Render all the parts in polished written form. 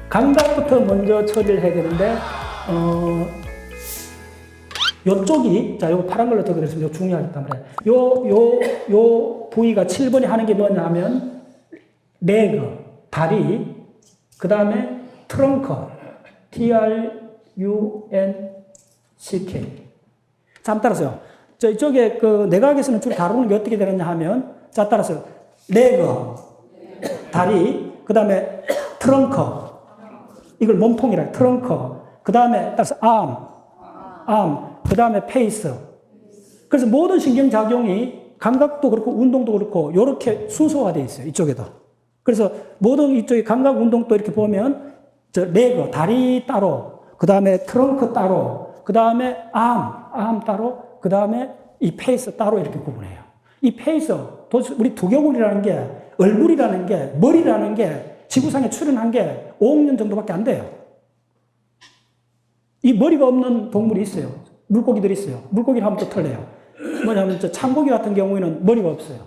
감각부터 먼저 처리를 해야 되는데, 요쪽이, 자, 요 파란 걸로 적어드렸습니다. 중요하기 때문에. 요 부위가 7번이 하는 게 뭐냐 하면, 레그, 다리, 그 다음에 트렁크, TRUNCK. 자, 한번 따라서요. 저 이쪽에 그 내각에서는 주로 다루는 게 어떻게 되느냐 하면, 자, 따라서, 레그, 다리, 그 다음에 트렁크, 이걸 몸통이라 트렁크, 그 다음에 따라서 암, 그 다음에 페이스. 그래서 모든 신경작용이 감각도 그렇고 운동도 그렇고 이렇게 순서화되어 있어요. 이쪽에도. 그래서 모든 이쪽에 감각 운동도 이렇게 보면 저 레그, 다리 따로, 그 다음에 트렁크 따로, 그 다음에 암 따로, 그 다음에 이 페이스 따로 이렇게 구분해요. 이 페이스, 우리 두개골이라는 게, 얼굴이라는 게, 머리라는 게 지구상에 출현한 게 5억 년 정도밖에 안 돼요. 이 머리가 없는 동물이 있어요. 물고기들이 있어요. 물고기를 하면 또 틀려요. 뭐냐면 저 참고기 같은 경우에는 머리가 없어요.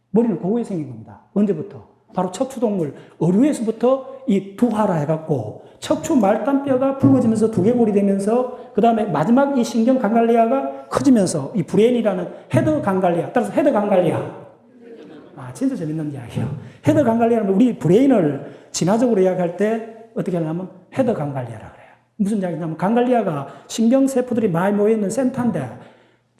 머리는 그 후에 생긴 겁니다. 언제부터? 바로 척추동물 어류에서부터 이 두화라 해갖고 척추 말단뼈가 붉어지면서 두개골이 되면서 그 다음에 마지막 이 신경 강갈리아가 커지면서 이 브레인이라는 헤드 강갈리아, 따라서 헤드 강갈리아. 아, 진짜 재밌는 이야기예요. 헤드 강갈리아는 우리 브레인을 진화적으로 이야기할 때 어떻게 하냐면 헤드 강갈리아라 그래요. 무슨 이야기냐면 강갈리아가 신경세포들이 많이 모여있는 센터인데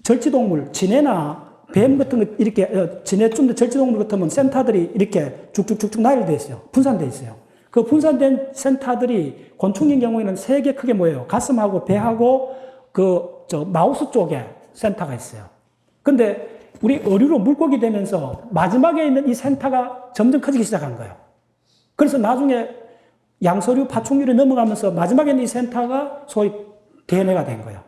절지동물, 지네나 뱀 같은 거 이렇게 지네쯤 더 절지동물 같으면 센터들이 이렇게 쭉쭉쭉쭉 나열되어 있어요. 분산되어 있어요. 그 분산된 센터들이 곤충인 경우에는 3개 크게 모여요. 가슴하고 배하고 마우스 쪽에 센터가 있어요. 근데 우리 어류로 물고기 되면서 마지막에 있는 이 센터가 점점 커지기 시작한 거예요. 그래서 나중에 양서류, 파충류를 넘어가면서 마지막에 있는 이 센터가 소위 DNA가 된 거예요.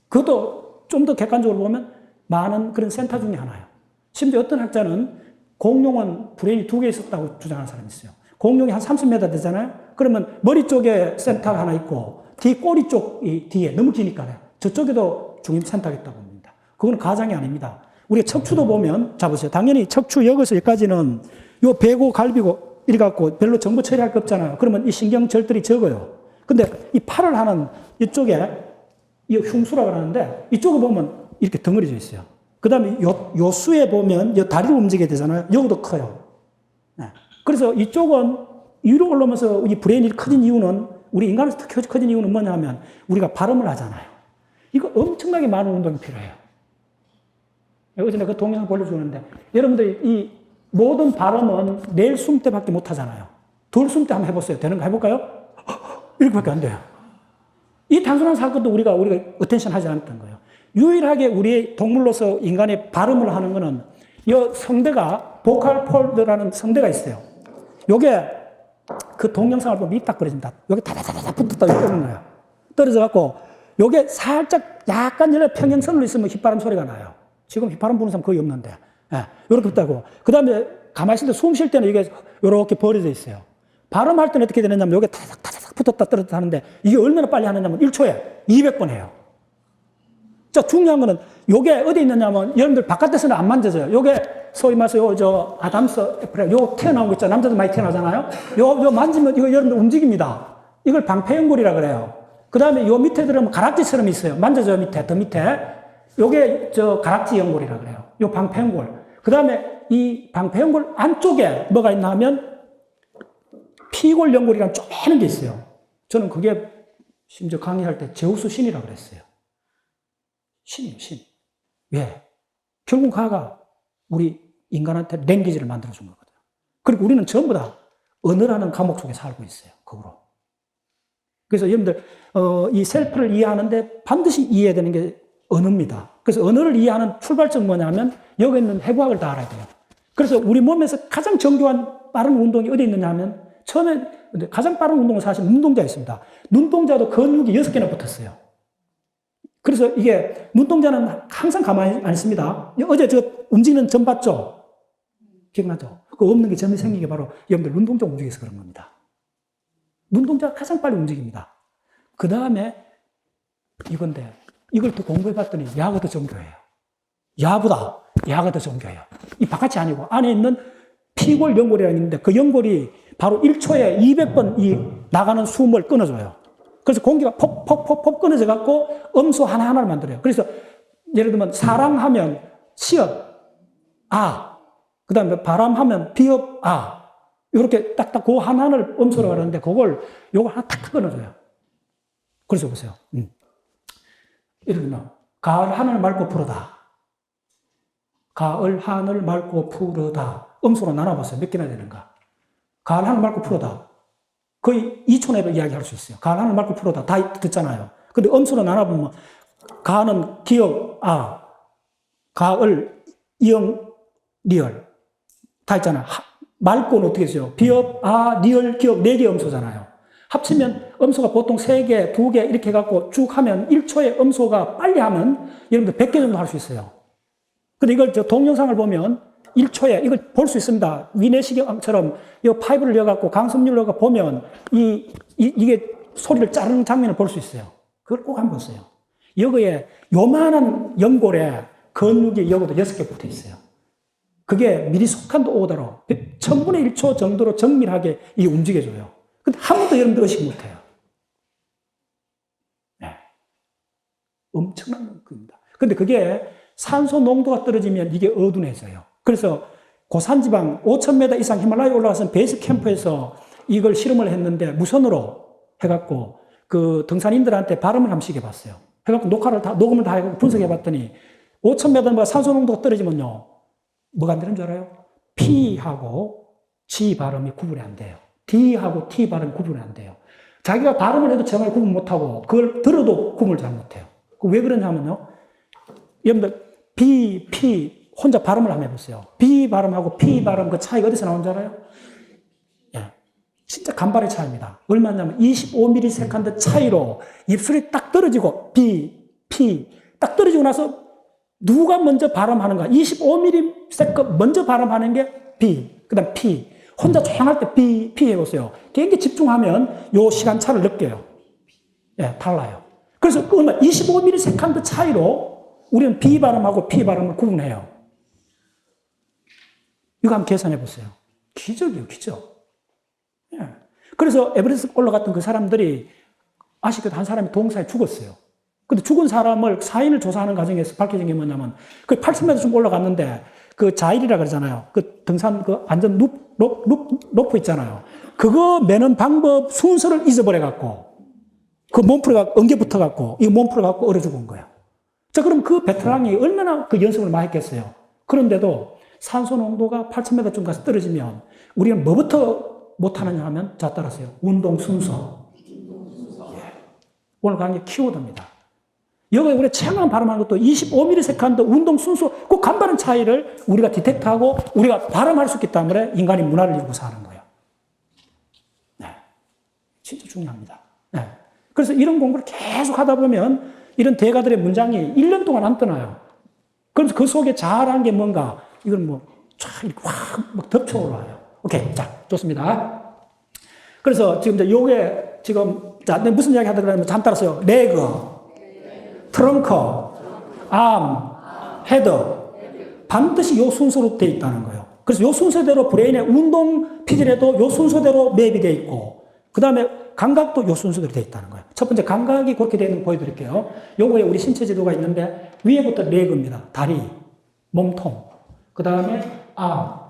그것도 좀 더 객관적으로 보면 많은 그런 센터 중에 하나예요. 심지어 어떤 학자는 공룡은 브레인이 2개 있었다고 주장하는 사람이 있어요. 공룡이 한 30m 되잖아요. 그러면 머리 쪽에 센터가 하나 있고 뒤 꼬리 쪽이 뒤에 너무 기니까요. 저쪽에도 중심 센터가 있다고 봅니다. 그건 가장이 아닙니다. 우리가 척추도 보면 잡으세요. 당연히 척추 여기서 여기까지는 요 배고 갈비고 이래갖고 별로 정보 처리할 거 없잖아요. 그러면 이 신경절들이 적어요. 근데 이 팔을 하는 이쪽에 이 흉수라고 하는데 이쪽에 보면 이렇게 덩어리져 있어요. 그 다음에 요 수에 보면 요 다리를 움직이게 되잖아요. 여기도 커요. 네. 그래서 이쪽은 위로 올라오면서 이 브레인이 커진 이유는 우리 인간에서 특히 커진 이유는 뭐냐면 우리가 발음을 하잖아요. 이거 엄청나게 많은 운동이 필요해요. 어제 내가 그 동영상 보여주는데 여러분들이 이 모든 발음은 낼 숨 때밖에 못 하잖아요. 덜 숨 때 한번 해보세요. 되는 거 해볼까요? 이렇게밖에 안 돼요. 이 단순한 사건도 우리가 어텐션 하지 않았던 거예요. 유일하게 우리 동물로서 인간의 발음을 하는 거는 이 성대가 보컬 폴드라는 성대가 있어요. 요게 그 동영상을 보면 입 딱 벌어진다. 요게 다다다다 붙었다 떨어져요. 떨어져갖고 요게 살짝 약간 열려 평행선으로 있으면 휘바람 소리가 나요. 지금 휘바람 부는 사람 거의 없는데. 예, 요렇게 붙다고. 그 다음에 가만히 있을 때 숨 쉴 때는 이게 요렇게 벌어져 있어요. 발음할 때는 어떻게 되느냐면 요게 다다다다 붙었다 떨어졌다 하는데 이게 얼마나 빨리 하느냐면 1초에 200번 해요. 자, 중요한 거는 요게 어디 있느냐면 여러분들 바깥에서는 안 만져져요. 요게 소위 말해서 아담스 애플, 요 튀어나온 거 있잖아요. 남자들 많이 튀어나오잖아요. 요 만지면 이거 여러분들 움직입니다. 이걸 방패연골이라 그래요. 그 다음에 요 밑에 들어오면 가락지처럼 있어요. 만져져요, 밑에, 더 밑에. 요게 가락지 연골이라 그래요. 요 방패연골. 그 다음에 이 방패연골 안쪽에 뭐가 있나 하면 피골 연골이라는 쪼매는 게 있어요. 저는 그게 심지어 강의할 때 제우스 신이라고 그랬어요. 신이에요, 신. 왜? 결국 가가 우리 인간한테 랭귀지를 만들어준 거거든요. 그리고 우리는 전부 다 언어라는 감옥 속에 살고 있어요. 그거로. 그래서 여러분들, 이 셀프를 이해하는데 반드시 이해해야 되는 게 언어입니다. 그래서 언어를 이해하는 출발점은 뭐냐면 여기 있는 해부학을 다 알아야 돼요. 그래서 우리 몸에서 가장 정교한 빠른 운동이 어디 있느냐 하면 처음에 가장 빠른 운동은 사실 눈동자에 있습니다. 눈동자도 근육이 6개나 붙었어요. 그래서 이게 눈동자는 항상 가만히 안 있습니다. 어제 저 움직이는 점 봤죠? 기억나죠? 그 없는 게 점이 생긴 게 바로 여러분들 눈동자 움직여서 그런 겁니다. 눈동자가 가장 빨리 움직입니다. 그 다음에 이건데 이걸 또 공부해 봤더니 야가 더 정교해요. 야보다 야가 더 정교해요. 이 바깥이 아니고 안에 있는 피골 연골이라는 게 있는데 그 연골이 바로 1초에 200번 이 나가는 숨을 끊어줘요. 그래서 공기가 폭폭폭폭 끊어져 갖고 음소 하나하나를 만들어요. 그래서 예를 들면 사랑하면 시업, 아. 그 다음에 바람하면 비업, 아. 이렇게 딱딱 그 하나를 음소로 가는데 그걸 요거 하나 탁탁 끊어줘요. 그래서 보세요. 예를 들면 가을 하늘 맑고 푸르다. 가을 하늘 맑고 푸르다. 음소로 나눠봤어요. 몇 개나 되는가. 가을 하늘 맑고 푸르다. 거의 2촌에도 이야기할 수 있어요. 가을 하늘 맑고 푸르다. 다 듣잖아요. 근데 음소로 나눠보면 가는 기억, 아. 가을, 이응, 리얼. 다 있잖아요. 맑고는 어떻게 했어요? 비업, 아, 리얼, 기억 4개 음소잖아요. 합치면 음소가 보통 3개, 2개 이렇게 해갖고 쭉 하면 1초에 음소가 빨리 하면 여러분들 100개 정도 할 수 있어요. 근데 이걸 동영상을 보면 1초에 이걸 볼 수 있습니다. 위내시경처럼 이 파이브를 넣어갖고 강습률을 넣어갖고 보면 이게 소리를 자르는 장면을 볼 수 있어요. 그걸 꼭 한번 보세요. 여기에 요만한 연골에 근육이 여기도 6개 붙어 있어요. 그게 미리속한도 오더로 1000분의 1초 정도로 정밀하게 움직여줘요. 근데 한 번도 여러분들 의식 못해요. 네. 엄청난 겁니다. 근데 그게 산소 농도가 떨어지면 이게 어둔해져요. 그래서 고산지방 5000m 이상 히말라야 올라가서 베이스 캠프에서 이걸 실험을 했는데 무선으로 해갖고 그 등산인들한테 발음을 한번 시켜봤어요. 해갖고 녹음을 다 해갖고 분석해봤더니 5000m 산소 농도가 떨어지면요. 뭐가 안 되는 줄 알아요? P하고 G 발음이 구분이 안 돼요. D하고 T 발음이 구분이 안 돼요. 자기가 발음을 해도 정말 구분 못하고 그걸 들어도 구분을 잘 못해요. 왜 그러냐면요. 여러분들 B, P 혼자 발음을 한번 해보세요. B 발음하고 P 발음 그 차이가 어디서 나오는 줄 알아요? 예, 진짜 간발의 차이입니다. 얼마냐면 25ms 차이로 입술이 딱 떨어지고 B, P 딱 떨어지고 나서 누가 먼저 발음하는가? 25ms 먼저 발음하는 게 B, 그 다음 P. 혼자 조용할 때 B, P 해보세요. 굉장히 집중하면 요 시간차를 느껴요. 예, 달라요. 그래서 그 25ms 차이로 우리는 B 발음하고 P 발음을 구분해요. 이거 한번 계산해 보세요. 기적이에요, 기적. 예. 그래서 에베레스트 올라갔던 그 사람들이 아쉽게도 한 사람이 동사에 죽었어요. 근데 죽은 사람을 사인을 조사하는 과정에서 밝혀진 게 뭐냐면 그 8,000m 좀 올라갔는데 그 자일이라 그러잖아요. 그 등산 그 완전 로프 있잖아요. 그거 매는 방법 순서를 잊어버려갖고 그 몸풀이가 엉겨 붙어갖고 이 몸풀이갖고 얼어 죽은 거야. 자, 그럼 그 베테랑이 얼마나 그 연습을 많이 했겠어요. 그런데도 산소 농도가 8,000m쯤 가서 떨어지면 우리는 뭐부터 못하느냐 하면 자, 따라서요. 운동 순서. 예. 오늘 강의 키워드입니다. 여기 우리가 체험한 발음하는 것도 25ms 운동 순서, 그 간단한 차이를 우리가 디텍트하고 우리가 발음할 수 있기 때문에 인간이 문화를 이루고 사는 거예요. 네. 진짜 중요합니다. 네. 그래서 이런 공부를 계속 하다 보면 이런 대가들의 문장이 1년 동안 안 떠나요. 그래서 그 속에 잘한 게 뭔가, 이건 뭐, 확 덮쳐 올라와요. 오케이. 자, 좋습니다. 그래서 지금 이제 요게 지금, 자, 무슨 이야기 하다 그러면 잠 따라서요. 레그. 트렁크, 암, 헤드 반드시 요 순서로 되어 있다는 거예요. 그래서 요 순서대로 브레인의 운동 피질에도 요 순서대로 맵이 되어 있고 그 다음에 감각도 요 순서대로 되어 있다는 거예요. 첫 번째 감각이 그렇게 되어 있는 거 보여드릴게요. 요거에 우리 신체 지도가 있는데 위에부터 레그입니다. 다리, 몸통, 그 다음에 암.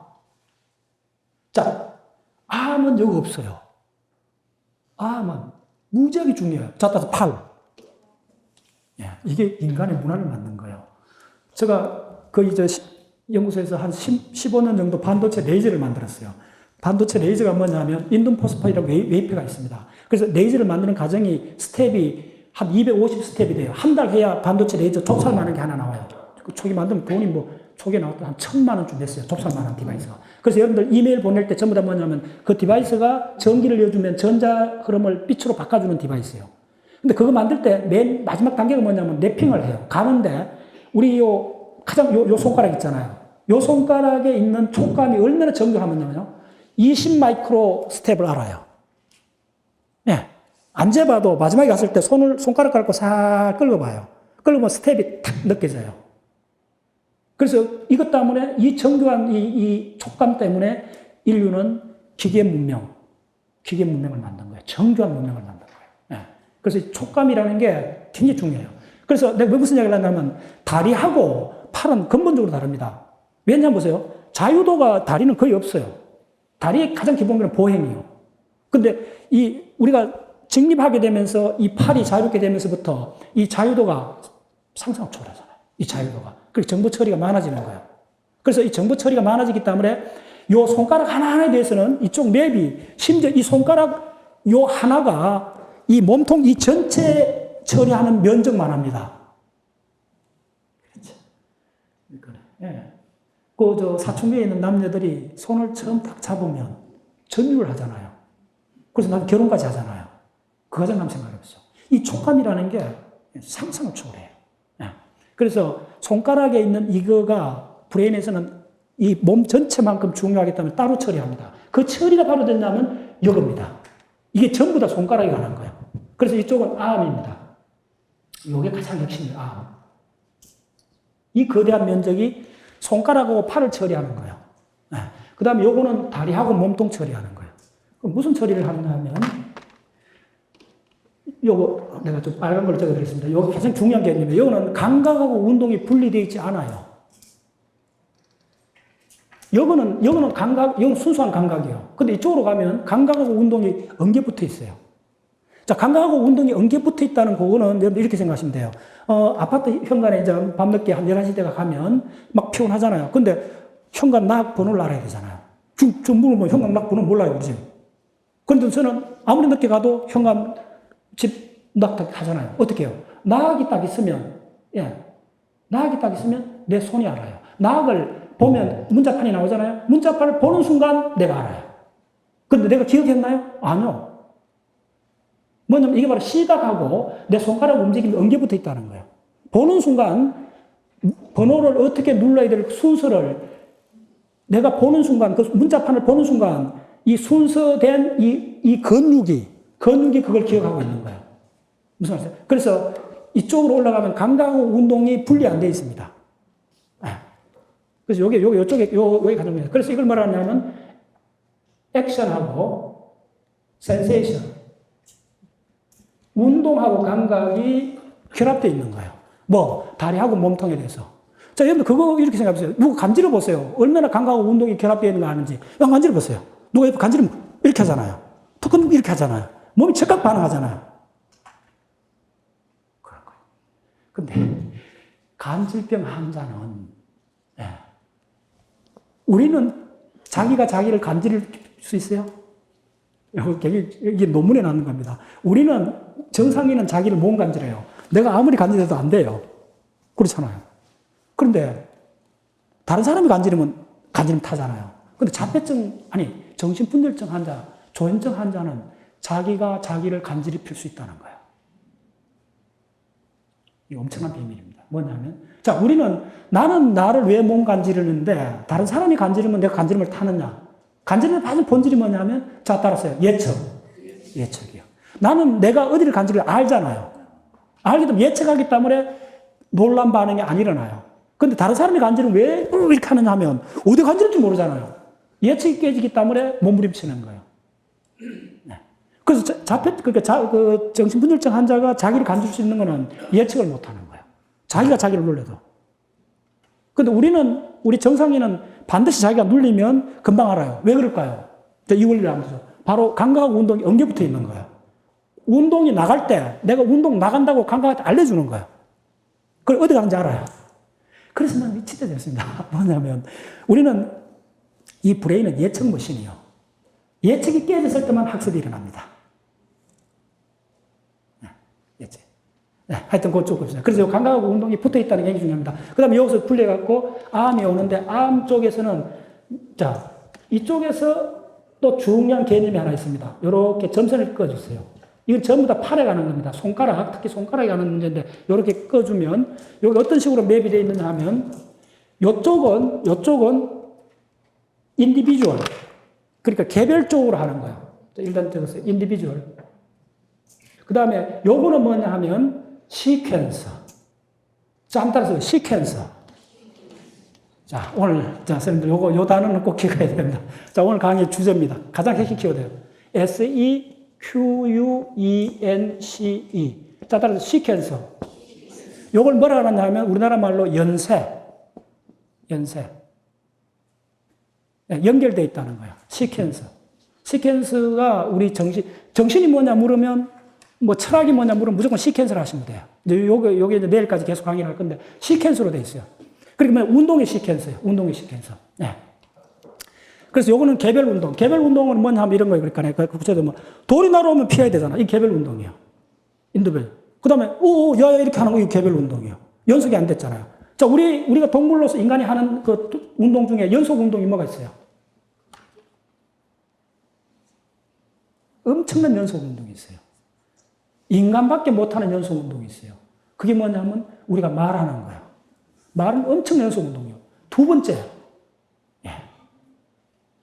자, 암은 여기 없어요. 암은 무지하게 중요해요. 자, 따라서 팔. 예, 이게 인간의 문화를 만든 거예요. 제가 거의 연구소에서 한 15년 정도 반도체 레이저를 만들었어요. 반도체 레이저가 뭐냐면 인둠포스파이라고 웨이퍼가 있습니다. 그래서 레이저를 만드는 과정이 스텝이 한 250스텝이 돼요. 한 달 해야 반도체 레이저 좁쌀만한 게 하나 나와요. 그 초기 만들면 돈이 뭐 초기에 나왔던 한 1,000만 원쯤 됐어요. 좁쌀만한 디바이스가. 그래서 여러분들 이메일 보낼 때 전부 다 뭐냐면 그 디바이스가 전기를 이어주면 전자 흐름을 빛으로 바꿔주는 디바이스예요. 근데 그거 만들 때 맨 마지막 단계가 뭐냐면 랩핑을 해요. 가는데 우리 가장 요 손가락 있잖아요. 요 손가락에 있는 촉감이 얼마나 정교하면요. 20 마이크로 스텝을 알아요. 예. 안 재봐도 마지막에 갔을 때 손가락 갖고 살 긁어봐요. 긁으면 스텝이 탁 느껴져요. 그래서 이것 때문에 이 정교한 이 촉감 때문에 인류는 기계 문명, 기계 문명을 만든 거예요. 정교한 문명을 만든 거예요. 예. 그래서 이 촉감이라는 게 굉장히 중요해요. 그래서 내가 왜 무슨 이야기를 하냐면 다리하고 팔은 근본적으로 다릅니다. 왜냐하면 보세요. 자유도가 다리는 거의 없어요. 다리의 가장 기본기는 보행이요. 근데 우리가 직립하게 되면서 이 팔이 자유롭게 되면서부터 이 자유도가 상상을 초월하잖아요. 이 자유도가. 그리고 정보 처리가 많아지는 거예요. 그래서 이 정보 처리가 많아지기 때문에 요 손가락 하나하나에 대해서는 이쪽 맵이 심지어 이 손가락 요 하나가 이 몸통 이 전체 처리하는 면적만 합니다. 그렇죠. 예. 사춘기에 있는 남녀들이 손을 처음 딱 잡으면 전율을 하잖아요. 그래서 나도 결혼까지 하잖아요. 그 과정 남 생각이 없어. 이 촉감이라는 게 상상을 초월해요. 예. 그래서 손가락에 있는 이거가 브레인에서는 이 몸 전체만큼 중요하기 때문에 따로 처리합니다. 그 처리가 바로 된다면 이겁니다. 이게 전부 다 손가락에 관한 거예요. 그래서 이쪽은 암입니다. 이게 가장 핵심이에요. 암. 이 거대한 면적이 손가락하고 팔을 처리하는 거예요. 네. 그 다음에 요거는 다리하고 몸통 처리하는 거예요. 그럼 무슨 처리를 하는가 하면, 요거, 내가 좀 빨간 걸 적어드리겠습니다. 요거 가장 중요한 개념이에요. 요거는 감각하고 운동이 분리되어 있지 않아요. 요거는 감각, 요건 순수한 감각이에요. 근데 이쪽으로 가면 감각하고 운동이 엉겨 붙어 있어요. 자, 감각하고 운동이 엉겨 붙어 있다는 그거는 여러분 이렇게 생각하시면 돼요. 아파트 현관에 이제 밤늦게 한 11시 대가 가면 막 피곤하잖아요. 근데 현관 낙 번호를 알아야 되잖아요. 좀 물어보면 현관 낙 번호 몰라요, 그지? 그런데 저는 아무리 늦게 가도 현관 집 낙 하잖아요. 어떻게 해요? 낙이 딱 있으면, 낙이 딱 있으면 내 손이 알아요. 낙을 보면 문자판이 나오잖아요. 문자판을 보는 순간 내가 알아요. 근데 내가 기억했나요? 아니요. 뭐냐면 이게 바로 시각하고 내 손가락 움직임이 엉겨 붙어 있다는 거예요. 보는 순간 번호를 어떻게 눌러야 될 순서를 내가 보는 순간, 그 문자판을 보는 순간 이 순서된 이 근육이 그걸 기억하고 있는 거예요. 무슨 말이죠? 그래서 이쪽으로 올라가면 감각하고 운동이 분리 안 되어 있습니다. 그래서 요쪽에 가장 중요해요. 그래서 이걸 뭐라 하냐면 액션하고 센세이션. 운동하고 감각이 결합되어 있는 거예요. 다리하고 몸통에 대해서. 자, 여러분, 그거 이렇게 생각해 보세요. 누구 간지러 보세요. 얼마나 감각하고 운동이 결합되어 있는 거 아는지. 간지러 보세요. 누가 옆에 간지르면 이렇게 하잖아요. 턱은 이렇게 하잖아요. 몸이 즉각 반응하잖아요. 그런 거예요. 근데, 간질병 환자는, 우리는 자기가 자기를 간지릴 수 있어요? 이게 논문에 나오는 겁니다. 우리는 정상인은 자기를 못 간지려요. 내가 아무리 간지려도 안 돼요. 그렇잖아요. 그런데 다른 사람이 간지르면 타잖아요. 근데 정신분열증 환자, 조현증 환자는 자기가 자기를 간지럽힐 수 있다는 거예요. 이거 엄청난 비밀입니다. 뭐냐면, 자, 나는 나를 왜 몸 간지르는데 다른 사람이 간지르면 내가 간지름을 타느냐? 간지름의 가장 본질이 뭐냐면, 자, 따라서요. 예측이요. 나는 내가 어디를 간지를 알잖아요. 알기 때문에 예측하기 때문에 놀란 반응이 안 일어나요. 근데 다른 사람이 간지를 왜 이렇게 하느냐 하면 어디 간지를지 모르잖아요. 예측이 깨지기 때문에 몸부림치는 거예요. 네. 그래서 정신분열증 환자가 자기를 간질 수 있는 거는 예측을 못 하는 거예요. 자기가 자기를 놀려도. 근데 우리 정상인은 반드시 자기가 눌리면 금방 알아요. 왜 그럴까요? 이 원리를 한번 보죠. 바로 감각하고 운동이 엉겨 붙어 있는 거예요. 운동이 나갈 때, 내가 운동 나간다고 감각한테 알려주는 거예요. 그걸 어디 가는지 알아요. 그래서 난 미치게 됐습니다. 뭐냐면, 우리는 이 브레인은 예측 머신이요. 예측이 깨졌을 때만 학습이 일어납니다. 예측. 하여튼 그쪽 봅시다. 그래서 감각하고 운동이 붙어 있다는 게 중요합니다. 그 다음에 여기서 분리해갖고 암이 오는데, 암 쪽에서는, 자, 이쪽에서 또 중요한 개념이 하나 있습니다. 이렇게 점선을 꺼주세요. 이건 전부 다 팔에 가는 겁니다. 손가락, 특히 손가락에 가는 문제인데, 이렇게 꺼주면, 여기 어떤 식으로 맵이 되어 있느냐 하면, 요쪽은 인디비주얼. 그러니까 개별적으로 하는 거예요. 일단 적었어요. 인디비주얼. 그 다음에 요거는 뭐냐 하면, 시퀀서. 자, 한번 따라서 시퀀서. 자, 오늘, 선생님들 요 단어는 꼭 기억해야 됩니다. 자, 오늘 강의 주제입니다. 가장 핵심 키워드예요. sequence. 자, 따라서 시퀀서. 요걸 뭐라 하냐면 우리나라 말로 연세. 네, 연결되어 있다는 거야. 시퀀서. 시퀀스가 우리 정신이 뭐냐 물으면, 뭐 철학이 뭐냐 물으면 무조건 시퀀스를 하시면 돼요. 요게 이제 내일까지 계속 강의를 할 건데, 시퀀스로 되어 있어요. 그러니까 운동의 시퀀스예요. 운동의 시퀀서. 네. 그래서 요거는 개별 운동. 개별 운동은 뭐냐 하면 이런 거예요. 그러니까 구체적으로 뭐 돌이 날아오면 피해야 되잖아. 이 개별 운동이에요. 인도별. 그 다음에, 야, 이렇게 하는 거, 이거 개별 운동이에요. 연속이 안 됐잖아요. 자, 우리가 동물로서 인간이 하는 그 운동 중에 연속 운동이 뭐가 있어요? 엄청난 연속 운동이 있어요. 인간밖에 못하는 연속 운동이 있어요. 그게 뭐냐면 우리가 말하는 거예요. 말은 엄청 연속 운동이에요. 두 번째,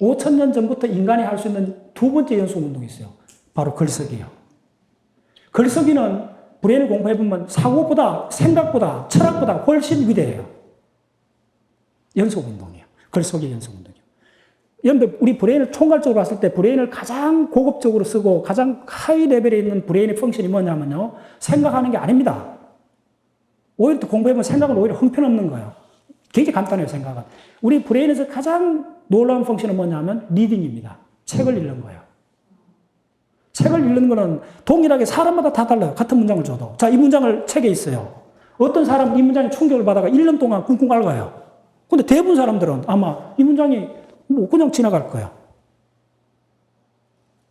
5,000년 전부터 인간이 할 수 있는 두 번째 연속 운동이 있어요. 바로 글쓰기예요. 글쓰기는 브레인을 공부해보면 사고보다, 생각보다, 철학보다 훨씬 위대해요. 연속 운동이에요. 글쓰기 연속 운동이에요. 여러분들, 우리 브레인을 총괄적으로 봤을 때 브레인을 가장 고급적으로 쓰고 가장 하이 레벨에 있는 브레인의 펑션이 뭐냐면요. 생각하는 게 아닙니다. 오히려 또 공부해보면 생각은 오히려 형편없는 거예요. 굉장히 간단해요, 생각은. 우리 브레인에서 가장 놀라운 펑션은 뭐냐면 리딩입니다. 책을 읽는 거예요. 책을 읽는 거는 동일하게 사람마다 다 달라요. 같은 문장을 줘도. 자, 이 문장을 책에 있어요. 어떤 사람은 이 문장에 충격을 받아가 1년 동안 꿍꿍 앓아요. 근데 대부분 사람들은 아마 이 문장이 뭐 그냥 지나갈 거예요.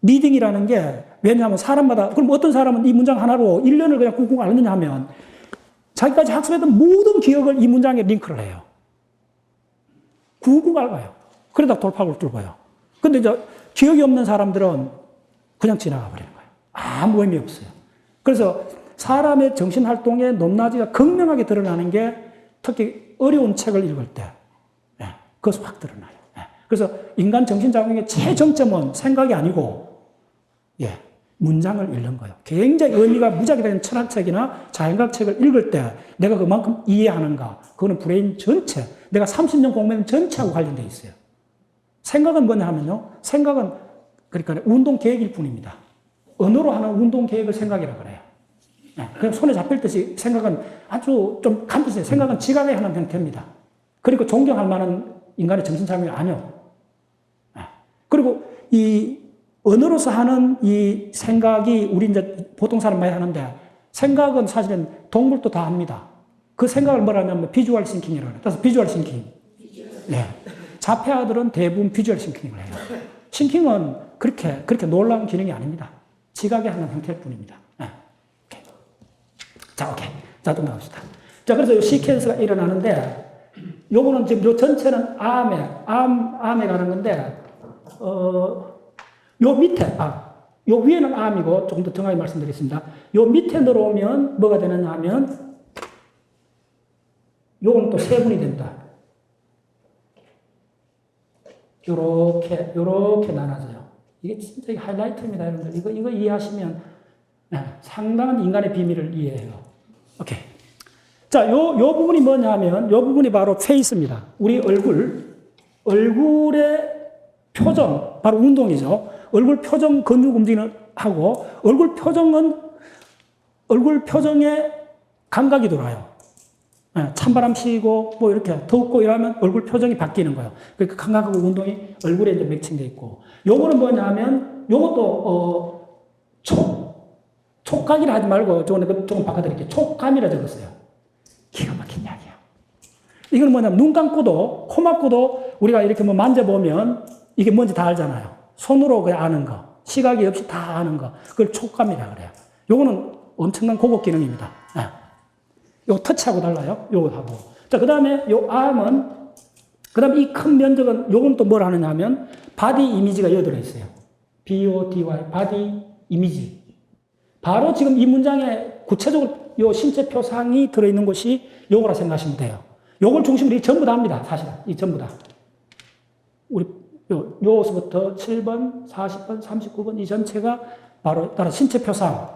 리딩이라는 게 왜냐하면 사람마다, 그럼 어떤 사람은 이 문장 하나로 1년을 그냥 꿍꿍 앓느냐 하면 자기까지 학습했던 모든 기억을 이 문장에 링크를 해요. 쿵쿵 앓아요. 그러다 돌파구를 뚫어요. 근데 이제 기억이 없는 사람들은 그냥 지나가 버리는 거예요. 아무 의미 없어요. 그래서 사람의 정신활동의 높낮이가 극명하게 드러나는 게 특히 어려운 책을 읽을 때, 그것이 확 드러나요. 그래서 인간 정신작용의 최정점은 생각이 아니고, 문장을 읽는 거예요. 굉장히 의미가 무지하게 되는 철학책이나 자연과학 책을 읽을 때 내가 그만큼 이해하는가, 그거는 브레인 전체, 내가 30년 공부한 전체하고 관련되어 있어요. 생각은 뭐냐 하면요. 생각은 그러니까 운동 계획일 뿐입니다. 언어로 하는 운동 계획을 생각이라고 그래요. 그냥 손에 잡힐 듯이 생각은 아주 좀 간단해요. 생각은 지각에 하는 형태입니다. 그리고 존경할 만한 인간의 정신작용이 아니요. 그리고 이 언어로서 하는 이 생각이 우리 이제 보통 사람 많이 하는데 생각은 사실은 동물도 다 합니다. 그 생각을 뭐라 하냐면 비주얼 싱킹이라고 해요. 그래서 비주얼 싱킹. 자폐아들은 대부분 비주얼 싱킹을 해요. 싱킹은 그렇게 놀라운 기능이 아닙니다. 지각에 하는 형태일 뿐입니다. 오케이. 자, 오케이. 자, 또 나갑시다. 자, 그래서 이 시퀀스가 일어나는데, 요거는 지금 요 전체는 암에 가는 건데, 요 밑에, 요 위에는 암이고, 조금 더 정확히 말씀드리겠습니다. 요 밑에 내려오면 뭐가 되느냐 하면, 요건 또 세분이 된다. 요렇게 나눠져요. 이게 진짜 하이라이트입니다, 여러분들. 이거 이해하시면, 상당한 인간의 비밀을 이해해요. 오케이. 자, 요 부분이 뭐냐 하면, 요 부분이 바로 페이스입니다. 우리 얼굴의 표정, 바로 운동이죠. 얼굴 표정 근육 움직이는 하고, 얼굴 표정에 감각이 돌아요. 찬바람 휘고, 뭐 이렇게 덥고 이러면 얼굴 표정이 바뀌는 거예요. 그러니까 감각하고 운동이 얼굴에 이제 매칭되어 있고. 요거는 뭐냐 하면, 요것도, 촉각이라 하지 말고, 조금 바꿔드릴게요. 촉감이라 적었어요. 기가 막힌 이야기야. 이건 뭐냐면, 눈 감고도, 코 막고도 우리가 이렇게 뭐 만져보면 이게 뭔지 다 알잖아요. 손으로 그냥 아는 거. 시각이 없이 다 아는 거. 그걸 촉감이라 그래요. 요거는 엄청난 고급 기능입니다. 요 터치하고 달라요. 요거하고. 자, 그 다음에 요 암은, 그 다음에 이 큰 면적은 요건 또 뭘 하느냐 하면, 바디 이미지가 여기 들어있어요. BODY, 바디 이미지. 바로 지금 이 문장에 구체적으로 요 신체 표상이 들어있는 것이 요거라 생각하시면 돼요. 요걸 중심으로 이 전부 다 합니다. 사실은. 이 전부 다. 우리, 요서부터 7번, 40번, 39번 이 전체가 바로 따라 신체 표상.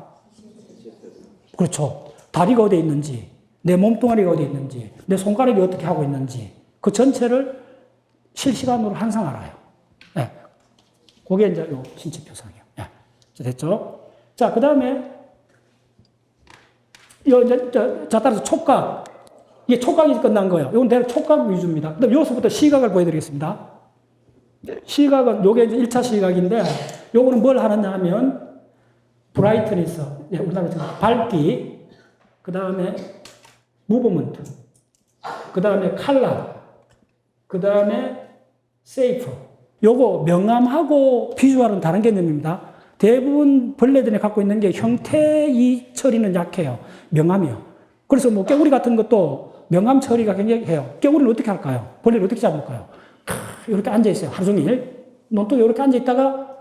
그렇죠. 다리가 어디에 있는지, 내 몸뚱아리가 어디에 있는지, 내 손가락이 어떻게 하고 있는지, 그 전체를 실시간으로 항상 알아요. 그게 이제 요 신체 표상이에요. 됐죠? 자, 그 다음에, 자, 따라서 촉각. 이게 촉각이 끝난 거예요. 이건 대략 촉각 위주입니다. 그다음 여기서부터 시각을 보여드리겠습니다. 시각은, 요게 이제 1차 시각인데, 요거는 뭘 하느냐 하면, 브라이트니스, 우리나라로 밝기, 그 다음에 무브먼트, 그 다음에 컬러, 그 다음에 세이프. 요거 명암하고 비주얼은 다른 개념입니다. 대부분 벌레들이 갖고 있는 게 형태이 처리는 약해요. 명암이요. 그래서 뭐 깨구리 같은 것도 명암 처리가 굉장히 해요. 깨구리는 어떻게 할까요? 벌레를 어떻게 잡을까요? 이렇게 앉아있어요. 하루 종일. 논둑에 이렇게 앉아있다가,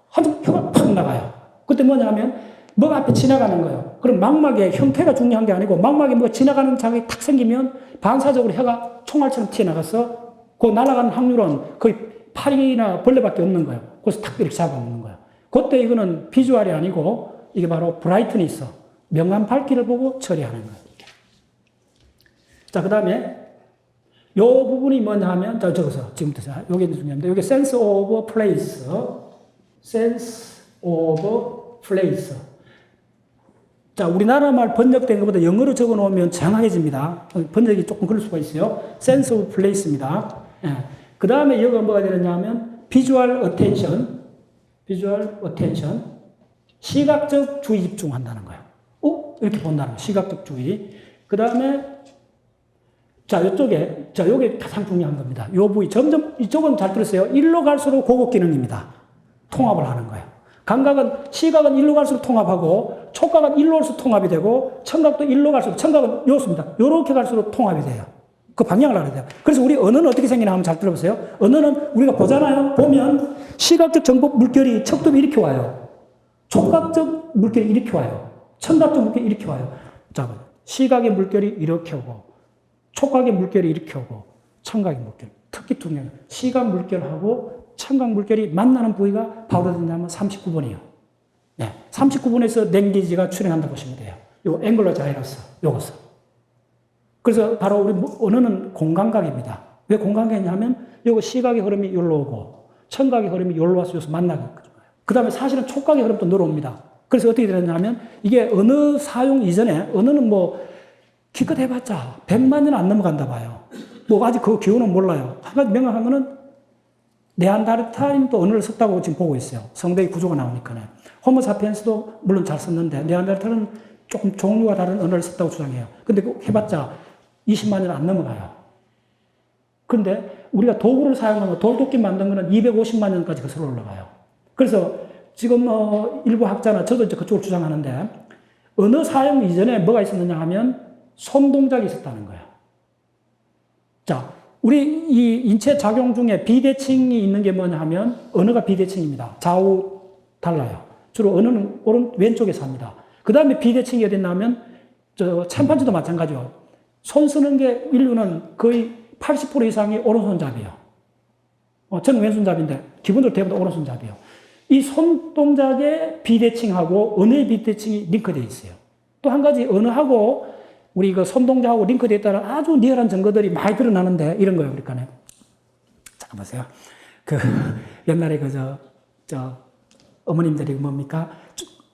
한쪽 혀가 팍 나가요. 그때 뭐냐 하면, 뭐가 앞에 지나가는 거예요. 그럼 망막의 형태가 중요한 게 아니고, 망막에 뭐가 지나가는 자국이 탁 생기면, 반사적으로 혀가 총알처럼 튀어나가서, 그 날아가는 확률은 거의 파리나 벌레밖에 없는 거예요. 그래서 탁 이렇게 잡아먹는 거예요. 그때 이거는 비주얼이 아니고, 이게 바로 브라이트니스, 명암 밝기를 보고 처리하는 거예요. 이렇게. 자, 그 다음에, 요 부분이 뭐냐 하면, 저기서, 지금부터, 요게 중요합니다. 요게 sense of place. sense of place. 자, 우리나라 말 번역된 것보다 영어로 적어 놓으면 정확해집니다. 번역이 조금 그럴 수가 있어요. sense of place입니다. 예. 그 다음에 여기가 뭐가 되느냐 하면, visual attention. visual attention. 시각적 주의 집중한다는 거예요. 이렇게 본다는 거예요. 시각적 주의. 그 다음에, 자, 이쪽에, 자, 요게 가장 중요한 겁니다. 요 부위. 점점, 이쪽은 잘 들으세요. 일로 갈수록 고급 기능입니다. 통합을 하는 거예요. 감각은, 시각은 일로 갈수록 통합하고, 촉각은 일로 갈수록 통합이 되고, 청각도 일로 갈수록, 청각은 요렇습니다. 요렇게 갈수록 통합이 돼요. 그 방향을 알아야 돼요. 그래서 우리 언어는 어떻게 생기나 한번 잘 들어보세요. 언어는 우리가 보잖아요. 보면, 시각적 정보 물결이 척도이 이렇게 와요. 촉각적 물결이 이렇게 와요. 청각적 물결이 이렇게 와요. 자, 시각의 물결이 이렇게 오고, 촉각의 물결이 이렇게 오고, 청각의 물결. 특히 중요해요. 시각 물결하고 청각 물결이 만나는 부위가 바로 어디냐면 39번이에요. 네. 39번에서 랭귀지가 출현한다고 보시면 돼요. 요 앵글러 자이러스, 요것은. 그래서 바로 우리 언어는 공감각입니다. 왜 공감각이냐면, 요거 시각의 흐름이 여기로 오고, 청각의 흐름이 여기로 와서 여기서 만나게 해줘요. 그 다음에 사실은 촉각의 흐름도 늘어옵니다. 그래서 어떻게 되느냐면, 이게 언어 사용 이전에, 언어는 뭐, 기껏 해봤자 100만 년 안 넘어간다 봐요. 뭐 아직 그 기호는 몰라요. 한 가지 명확한 거는 네안데르탈인도 언어를 썼다고 지금 보고 있어요. 성대의 구조가 나오니까요. 호모사피엔스도 물론 잘 썼는데 네안데르탈은 조금 종류가 다른 언어를 썼다고 주장해요. 근데 그 해봤자 20만 년 안 넘어가요. 그런데 우리가 도구를 사용하면 돌도끼 만든 거는 250만 년까지 거슬러 올라가요. 그래서 지금 일부 학자나 저도 이제 그쪽을 주장하는데, 언어 사용 이전에 뭐가 있었느냐 하면 손 동작이 있었다는 거예요. 자, 우리 이 인체 작용 중에 비대칭이 있는 게 뭐냐 하면, 언어가 비대칭입니다. 좌우 달라요. 주로 언어는 왼쪽에서 합니다. 그 다음에 비대칭이 어디 있냐면, 침팬지도 마찬가지요. 손 쓰는 게 인류는 거의 80% 이상이 오른손잡이에요. 저는 왼손잡이인데, 기본적으로 대부분 오른손잡이에요. 이 손 동작의 비대칭하고 언어의 비대칭이 링크되어 있어요. 또 한 가지, 언어하고 우리 그 손동작하고 링크되어 있다는 아주 리얼한 증거들이 많이 드러나는데, 이런 거예요, 그러니까요. 잠깐 보세요. 옛날에 어머님들이 뭡니까?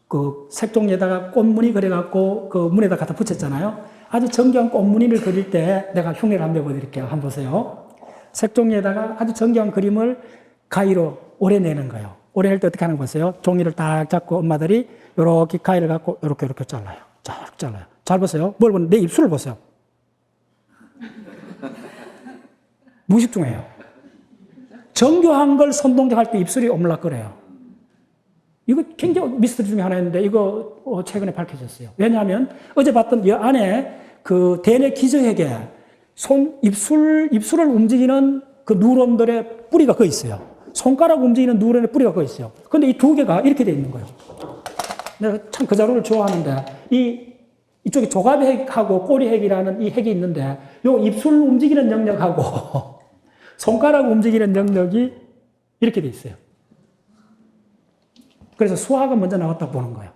그 색종이에다가 꽃무늬 그려갖고 그 문에다 갖다 붙였잖아요. 아주 정교한 꽃무늬를 그릴 때 내가 흉내를 한번 보여드릴게요. 한번 보세요. 색종이에다가 아주 정교한 그림을 가위로 오려내는 거예요. 오려낼 때 어떻게 하는 거 보세요. 종이를 딱 잡고 엄마들이 요렇게 가위를 갖고 요렇게 잘라요. 자, 잘라요. 잘 보세요. 뭘 보는, 내 입술을 보세요. 무의식 중이에요. 정교한 걸 손동작할 때 입술이 오물락거려요. 이거 굉장히 미스터리 중에 하나였는데, 이거 최근에 밝혀졌어요. 왜냐하면 어제 봤던 이 안에 그 대뇌 기저핵에 입술을 움직이는 그 뉴런들의 뿌리가 거기 있어요. 손가락 움직이는 뉴런의 뿌리가 거기 있어요. 근데 이 두 개가 이렇게 돼 있는 거예요. 내가 참 그 자료를 좋아하는데, 이쪽에 조갑핵하고 꼬리핵이라는 이 핵이 있는데, 요 입술 움직이는 영역하고 손가락 움직이는 영역이 이렇게 돼 있어요. 그래서 수화가 먼저 나왔다고 보는 거예요.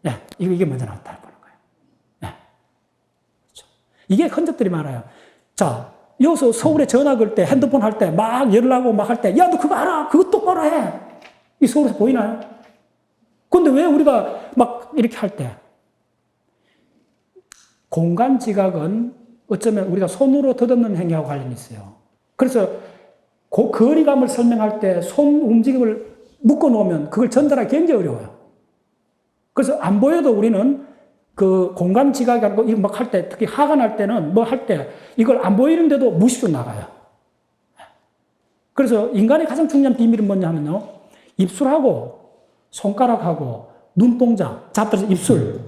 네, 이게 먼저 나왔다고 보는 거예요. 네. 그렇죠. 이게 흔적들이 많아요. 자, 여기서 서울에 전화 걸 때, 핸드폰 할 때, 막 연락하고 막 할 때, 야, 너 그거 알아? 그거 똑바로 해. 이 서울에서 보이나요? 근데 왜 우리가 막 이렇게 할 때, 공간 지각은 어쩌면 우리가 손으로 더듬는 행위하고 관련이 있어요. 그래서 그 거리감을 설명할 때 손 움직임을 묶어 놓으면 그걸 전달하기 굉장히 어려워요. 그래서 안 보여도 우리는 그 공간 지각이 아니고 이거 막 할 때, 특히 화가 날 때는 뭐 할 때 이걸 안 보이는데도 무의식적으로 나가요. 그래서 인간의 가장 중요한 비밀은 뭐냐면요. 입술하고 손가락하고 눈동자, 잡들어서 입술,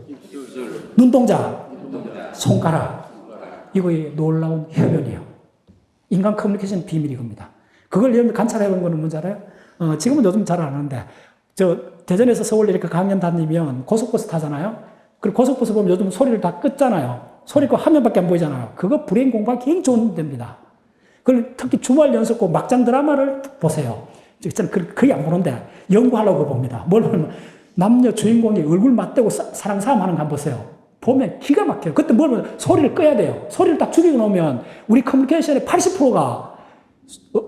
눈동자, 손가락. 이거의 놀라운 협연이에요. 인간 커뮤니케이션 비밀이 겁니다. 그걸 여러분 관찰해 본 거는 뭔지 알아요? 지금은 요즘 잘 안 하는데, 대전에서 서울 이렇게 강연 다니면 고속버스 타잖아요? 그리고 고속버스 보면 요즘 소리를 다 끄잖아요. 소리가 화면밖에 안 보이잖아요. 그거 브레인 공부가 굉장히 좋은 데입니다. 그걸 특히 주말 연속고 막장 드라마를 보세요. 저는 거의 안 보는데, 연구하려고 봅니다. 뭘 보면, 남녀 주인공이 얼굴 맞대고 사랑 싸움 하는 거 한번 보세요. 보면 기가 막혀요. 그때 뭘 보면 소리를 꺼야 돼요. 소리를 딱 죽이고 놓으면 우리 커뮤니케이션의 80%가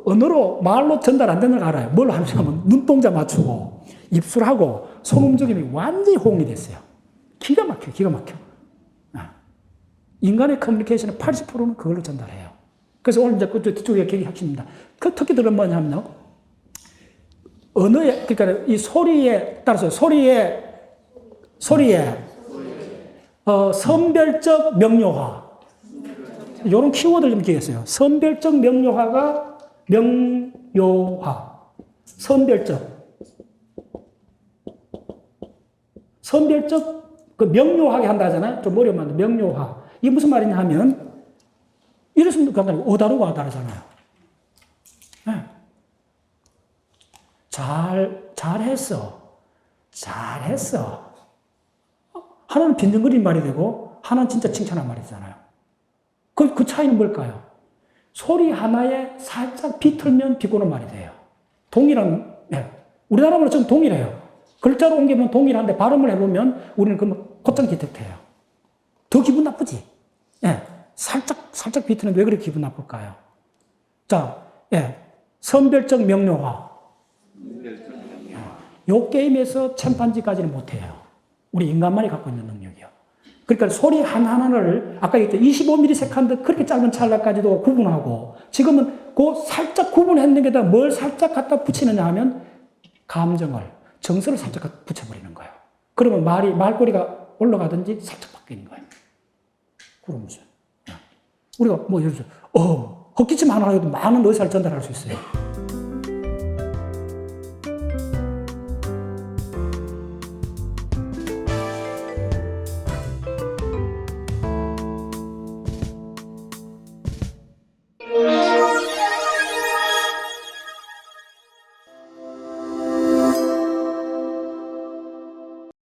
언어로, 말로 전달 안 되는 걸 알아요. 뭘 하냐면 눈동자 맞추고 입술하고 손 움직임이 완전히 호응이 됐어요. 기가 막혀요. 기가 막혀. 인간의 커뮤니케이션의 80%는 그걸로 전달해요. 그래서 오늘 이제 그쪽 뒤쪽에 굉장히 핵심입니다. 그 특기들은 뭐냐면요. 언어에, 그러니까 이 소리에 따라서 소리에 선별적 명료화. 이런 키워드를 좀 기억했어요. 선별적 명료화가 명료화. 선별적, 그 명료하게 한다 하잖아요. 좀 어려운데 명료화. 이게 무슨 말이냐 하면, 이랬으면 간단하고, 어다르고 아다르잖아요. 네. 잘했어. 하나는 빈둥거리는 말이 되고, 하나는 진짜 칭찬한 말이잖아요. 그 차이는 뭘까요? 소리 하나에 살짝 비틀면 비꼬는 말이 돼요. 동일한, 네. 우리나라는 좀 동일해요. 글자로 옮기면 동일한데 발음을 해보면 우리는 그 곧장 디텍트해요. 더 기분 나쁘지? 예. 살짝 비트는 왜 그렇게 기분 나쁠까요? 자, 예. 선별적 명료화. 요 게임에서 침판지까지는 못해요. 우리 인간만이 갖고 있는 능력이요. 그러니까 소리 하나하나를 아까 얘기했죠. 25ms 그렇게 짧은 찰나까지도 구분하고 지금은 그 살짝 구분했는 게다 뭘 살짝 갖다 붙이느냐 하면 정서를 살짝 붙여버리는 거예요. 그러면 말꼬리가 올라가든지 살짝 바뀌는 거예요. 그러면서. 우리가 뭐 예를 들어서, 헛기침 하나 해도 많은 의사를 전달할 수 있어요.